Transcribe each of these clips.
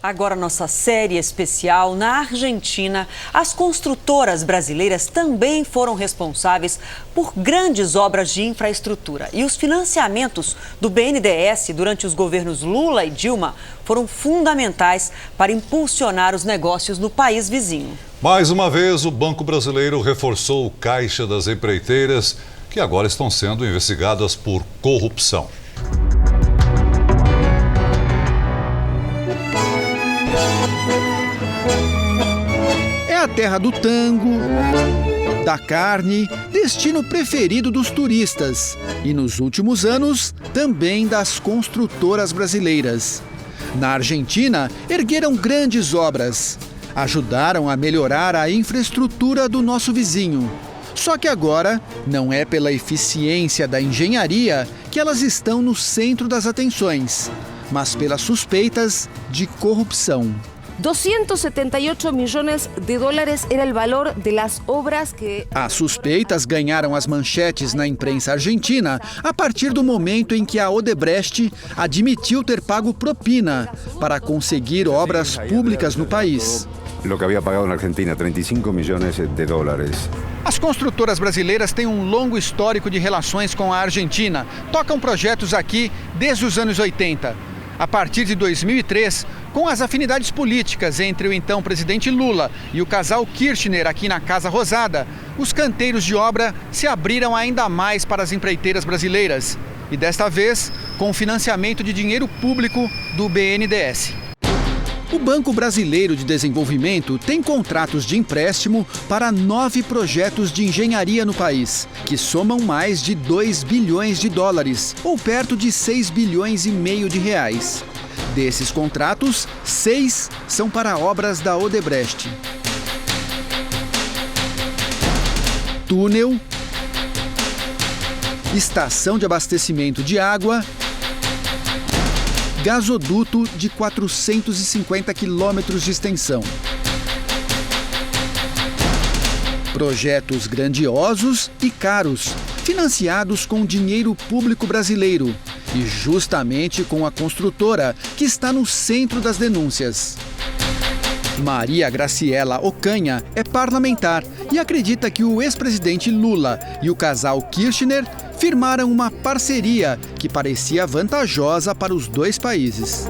Agora, nossa série especial na Argentina. As construtoras brasileiras também foram responsáveis por grandes obras de infraestrutura. E os financiamentos do BNDES durante os governos Lula e Dilma foram fundamentais para impulsionar os negócios no país vizinho. Mais uma vez, o Banco Brasileiro reforçou o caixa das empreiteiras, que agora estão sendo investigadas por corrupção. É a terra do tango, da carne, destino preferido dos turistas e, nos últimos anos, também das construtoras brasileiras. Na Argentina, ergueram grandes obras, ajudaram a melhorar a infraestrutura do nosso vizinho. Só que agora, não é pela eficiência da engenharia que elas estão no centro das atenções, mas pelas suspeitas de corrupção. 278 millones de dólares era o valor de las obras que... As suspeitas ganharam as manchetes na imprensa argentina a partir do momento em que a Odebrecht admitiu ter pago propina para conseguir obras públicas no país. O que havia pagado na Argentina, 35 milhões de dólares. As construtoras brasileiras têm um longo histórico de relações com a Argentina. Tocam projetos aqui desde os anos 80. A partir de 2003, com as afinidades políticas entre o então presidente Lula e o casal Kirchner aqui na Casa Rosada, os canteiros de obra se abriram ainda mais para as empreiteiras brasileiras. E desta vez, com financiamento de dinheiro público do BNDES. O Banco Brasileiro de Desenvolvimento tem contratos de empréstimo para 9 projetos de engenharia no país, que somam mais de 2 bilhões de dólares, ou perto de 6 bilhões e meio de reais. Desses contratos, 6 são para obras da Odebrecht. Túnel, estação de abastecimento de água, gasoduto de 450 quilômetros de extensão. Projetos grandiosos e caros, financiados com dinheiro público brasileiro e justamente com a construtora que está no centro das denúncias. Maria Graciela Ocanha é parlamentar e acredita que o ex-presidente Lula e o casal Kirchner firmaram uma parceria que parecia vantajosa para os dois países.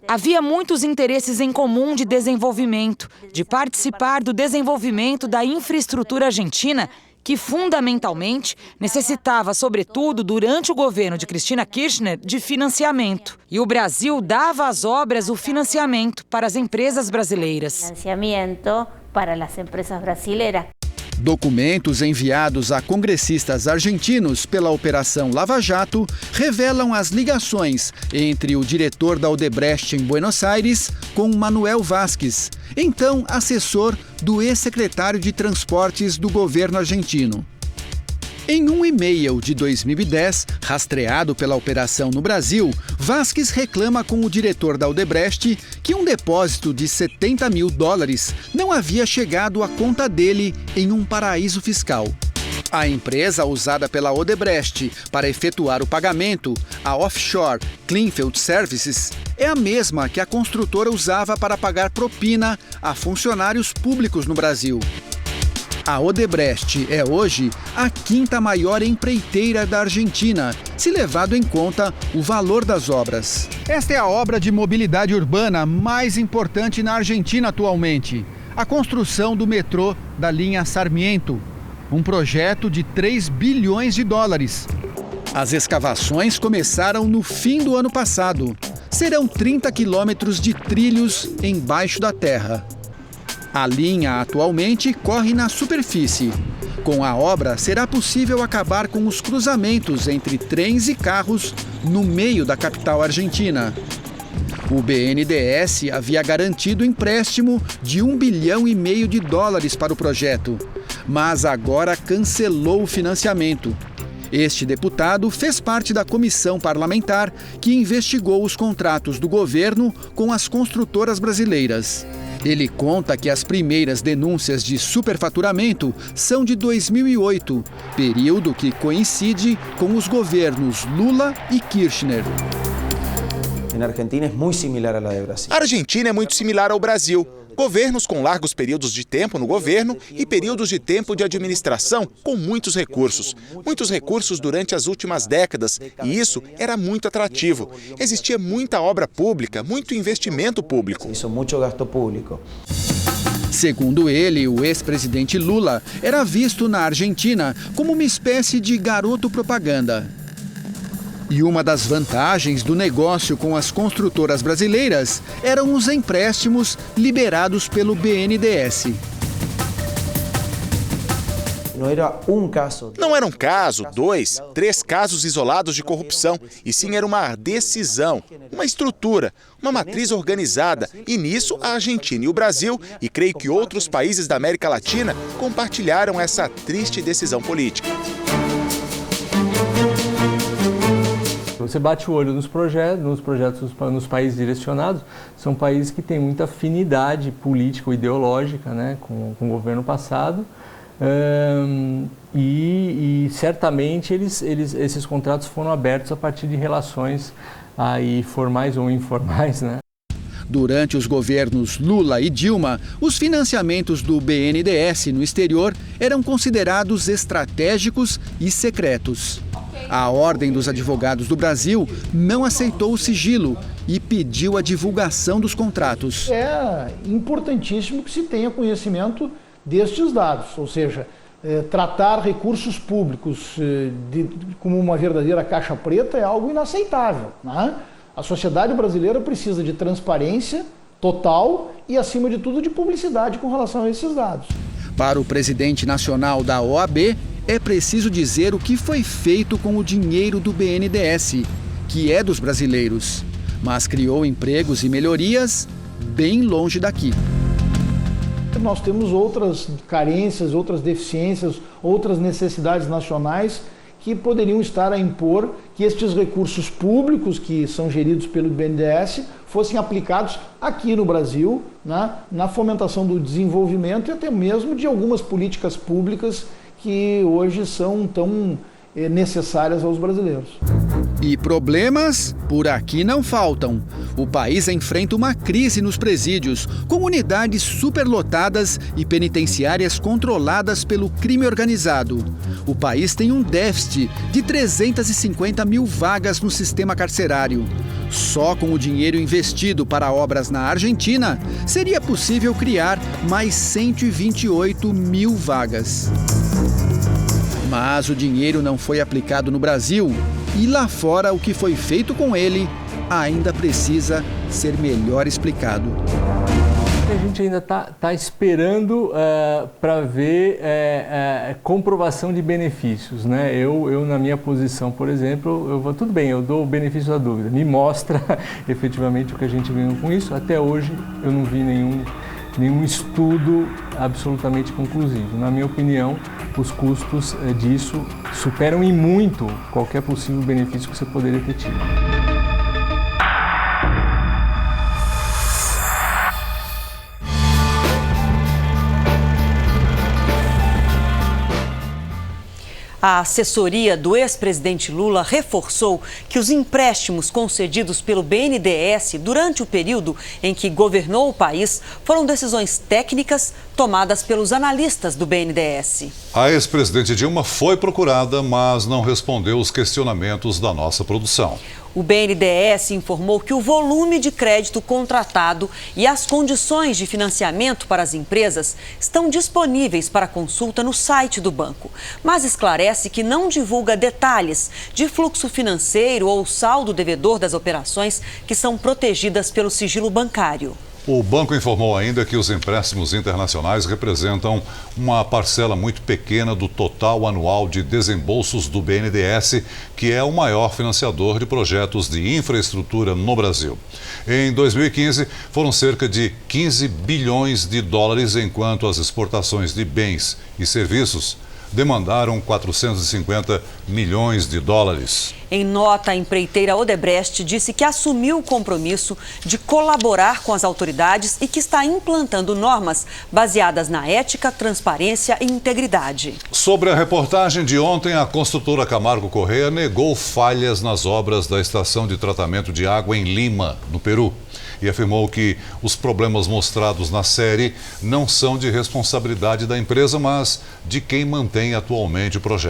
Havia muitos interesses em comum de desenvolvimento, de participar do desenvolvimento da infraestrutura argentina, que fundamentalmente necessitava, sobretudo durante o governo de Cristina Kirchner, de financiamento. E o Brasil dava às obras o financiamento para as empresas brasileiras. Documentos enviados a congressistas argentinos pela Operação Lava Jato revelam as ligações entre o diretor da Odebrecht em Buenos Aires com Manuel Vázquez, então assessor do ex-secretário de Transportes do governo argentino. Em um e-mail de 2010, rastreado pela operação no Brasil, Vázquez reclama com o diretor da Odebrecht que um depósito de 70 mil dólares não havia chegado à conta dele em um paraíso fiscal. A empresa usada pela Odebrecht para efetuar o pagamento, a Offshore Cleanfield Services, é a mesma que a construtora usava para pagar propina a funcionários públicos no Brasil. A Odebrecht é hoje a 5ª maior empreiteira da Argentina, se levado em conta o valor das obras. Esta é a obra de mobilidade urbana mais importante na Argentina atualmente, a construção do metrô da linha Sarmiento, um projeto de 3 bilhões de dólares. As escavações começaram no fim do ano passado. Serão 30 quilômetros de trilhos embaixo da terra. A linha atualmente corre na superfície. Com a obra, será possível acabar com os cruzamentos entre trens e carros no meio da capital argentina. O BNDES havia garantido empréstimo de 1,5 bilhão de dólares para o projeto, mas agora cancelou o financiamento. Este deputado fez parte da comissão parlamentar que investigou os contratos do governo com as construtoras brasileiras. Ele conta que as primeiras denúncias de superfaturamento são de 2008, período que coincide com os governos Lula e Kirchner. en Argentina es muy similar a la de Brasil. A Argentina é muito similar ao Brasil. Governos com largos períodos de tempo no governo e períodos de tempo de administração com muitos recursos. Muitos recursos durante as últimas décadas, e isso era muito atrativo. Existia muita obra pública, muito investimento público. Se hizo mucho gasto público. Segundo ele, o ex-presidente Lula era visto na Argentina como uma espécie de garoto propaganda. E uma das vantagens do negócio com as construtoras brasileiras eram os empréstimos liberados pelo BNDES. Não era um caso, 2, 3 casos isolados de corrupção, e sim era uma decisão, uma estrutura, uma matriz organizada. E nisso a Argentina e o Brasil, e creio que outros países da América Latina, compartilharam essa triste decisão política. Você bate o olho nos projetos nos países direcionados, são países que têm muita afinidade política ou ideológica, né, com o governo passado, e certamente esses contratos foram abertos a partir de relações aí formais ou informais, né? Durante os governos Lula e Dilma, os financiamentos do BNDES no exterior eram considerados estratégicos e secretos. A Ordem dos Advogados do Brasil não aceitou o sigilo e pediu a divulgação dos contratos. É importantíssimo que se tenha conhecimento destes dados, ou seja, tratar recursos públicos como uma verdadeira caixa preta é algo inaceitável, né? A sociedade brasileira precisa de transparência total e, acima de tudo, de publicidade com relação a esses dados. Para o presidente nacional da OAB, é preciso dizer o que foi feito com o dinheiro do BNDES, que é dos brasileiros, mas criou empregos e melhorias bem longe daqui. Nós temos outras carências, outras deficiências, outras necessidades nacionais que poderiam estar a impor que estes recursos públicos que são geridos pelo BNDES fossem aplicados aqui no Brasil, né, na fomentação do desenvolvimento e até mesmo de algumas políticas públicas que hoje são tão necessárias aos brasileiros. E problemas por aqui não faltam. O país enfrenta uma crise nos presídios, com unidades superlotadas e penitenciárias controladas pelo crime organizado. O país tem um déficit de 350 mil vagas no sistema carcerário. Só com o dinheiro investido para obras na Argentina, seria possível criar mais 128 mil vagas. Mas o dinheiro não foi aplicado no Brasil e lá fora o que foi feito com ele ainda precisa ser melhor explicado. A gente ainda está esperando para ver comprovação de benefícios, né? Eu, na minha posição, por exemplo, tudo bem, eu dou o benefício da dúvida, me mostra efetivamente o que a gente ganhou com isso. Até hoje eu não vi nenhum estudo absolutamente conclusivo. Na minha opinião, os custos disso superam em muito qualquer possível benefício que você poderia ter tido. A assessoria do ex-presidente Lula reforçou que os empréstimos concedidos pelo BNDES durante o período em que governou o país foram decisões técnicas tomadas pelos analistas do BNDES. A ex-presidente Dilma foi procurada, mas não respondeu os questionamentos da nossa produção. O BNDES informou que o volume de crédito contratado e as condições de financiamento para as empresas estão disponíveis para consulta no site do banco, mas esclarece que não divulga detalhes de fluxo financeiro ou saldo devedor das operações que são protegidas pelo sigilo bancário. O banco informou ainda que os empréstimos internacionais representam uma parcela muito pequena do total anual de desembolsos do BNDES, que é o maior financiador de projetos de infraestrutura no Brasil. Em 2015, foram cerca de 15 bilhões de dólares, enquanto as exportações de bens e serviços demandaram 450 milhões de dólares. Em nota, a empreiteira Odebrecht disse que assumiu o compromisso de colaborar com as autoridades e que está implantando normas baseadas na ética, transparência e integridade. Sobre a reportagem de ontem, a construtora Camargo Correia negou falhas nas obras da estação de tratamento de água em Lima, no Peru, e afirmou que os problemas mostrados na série não são de responsabilidade da empresa, mas de quem mantém atualmente o projeto.